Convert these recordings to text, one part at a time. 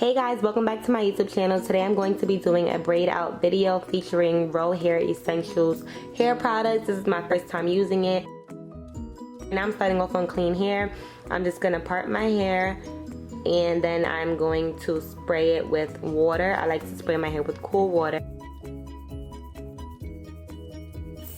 Hey guys, welcome back to my YouTube channel. Today I'm going to be doing a braid out video featuring Row Hair Essentials hair products. This is my first time using it. And I'm starting off on clean hair. I'm just going to part my hair and then I'm going to spray it with water. I like to spray my hair with cool water.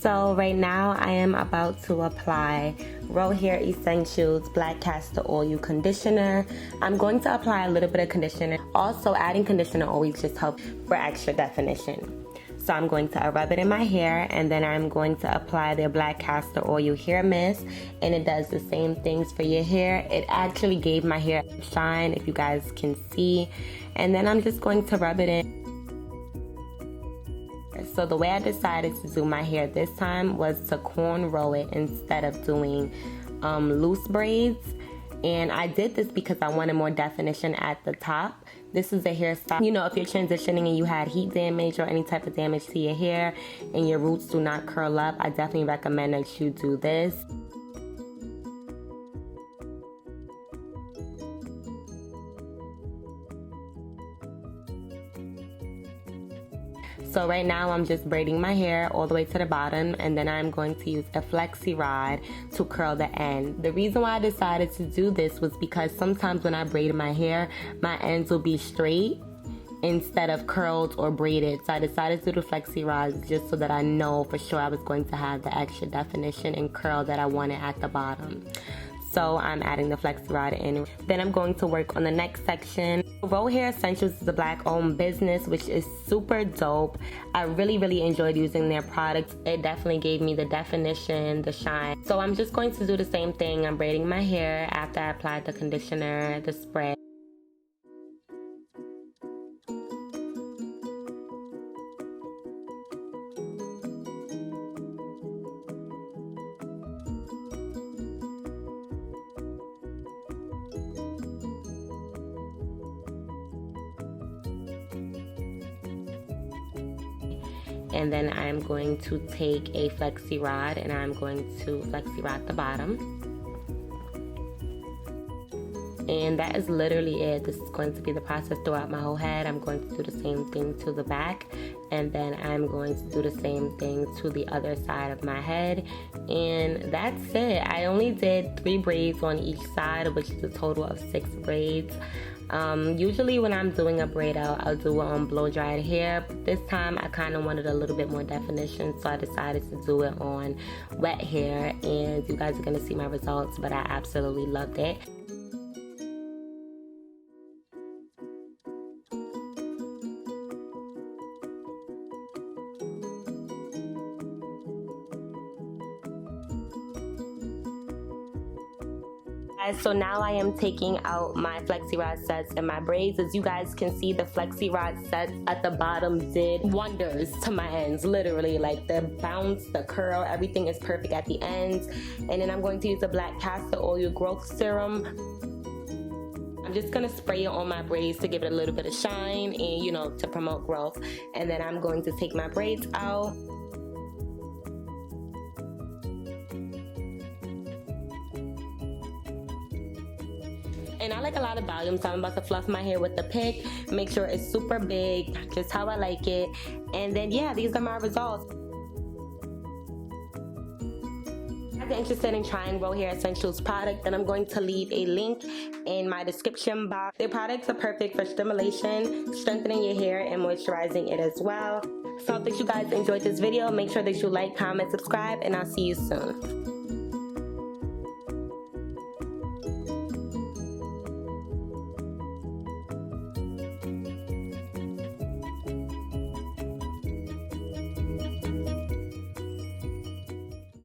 So right now I am about to apply Row Hair Essentials Black Castor Oil Conditioner. I'm going to apply a little bit of conditioner. Also, adding conditioner always just helps for extra definition. So I'm going to rub it in my hair and then I'm going to apply the Black Castor Oil Hair Mist, and it does the same things for your hair. It actually gave my hair shine, if you guys can see. And then I'm just going to rub it in. So the way I decided to do my hair this time was to cornrow it instead of doing loose braids. And I did this because I wanted more definition at the top. This is a hairstyle. You know, if you're transitioning and you had heat damage or any type of damage to your hair and your roots do not curl up, I definitely recommend that you do this. So right now I'm just braiding my hair all the way to the bottom, and then I'm going to use a flexi rod to curl the end. The reason why I decided to do this was because sometimes when I braid my hair, my ends will be straight instead of curled or braided. So I decided to do the flexi rods just so that I know for sure I was going to have the extra definition and curl that I wanted at the bottom. So I'm adding the flexi rod in. Then I'm going to work on the next section. Row Hair Essentials is a black-owned business, which is super dope. I really enjoyed using their products. It definitely gave me the definition, the shine. So I'm just going to do the same thing. I'm braiding my hair after I applied the conditioner, the spray. And then I'm going to take a flexi rod and I'm going to flexi rod the bottom. And that is literally it. This is going to be the process throughout my whole head. I'm going to do the same thing to the back, and then I'm going to do the same thing to the other side of my head. And that's it. I only did 3 braids on each side, which is a total of 6 braids. Usually when I'm doing a braid out, I'll do it on blow dried hair, but this time I kind of wanted a little bit more definition, so I decided to do it on wet hair, and you guys are going to see my results, but I absolutely loved it. So now I am taking out my flexi rod sets and my braids. As you guys can see, the flexi rod sets at the bottom did wonders to my ends, literally. Like the bounce, the curl, everything is perfect at the ends. And then I'm going to use the Black Castor Oil Growth Serum. I'm just going to spray it on my braids to give it a little bit of shine and, you know, to promote growth. And then I'm going to take my braids out. And I like a lot of volume, so I'm about to fluff my hair with the pick, make sure it's super big, just how I like it. And then yeah, these are my results. If you're interested in trying Row Hair Essentials product, then I'm going to leave a link in my description box. Their products are perfect for stimulation, strengthening your hair, and moisturizing it as well. So if you guys enjoyed this video, make sure that you like, comment, subscribe, and I'll see you soon.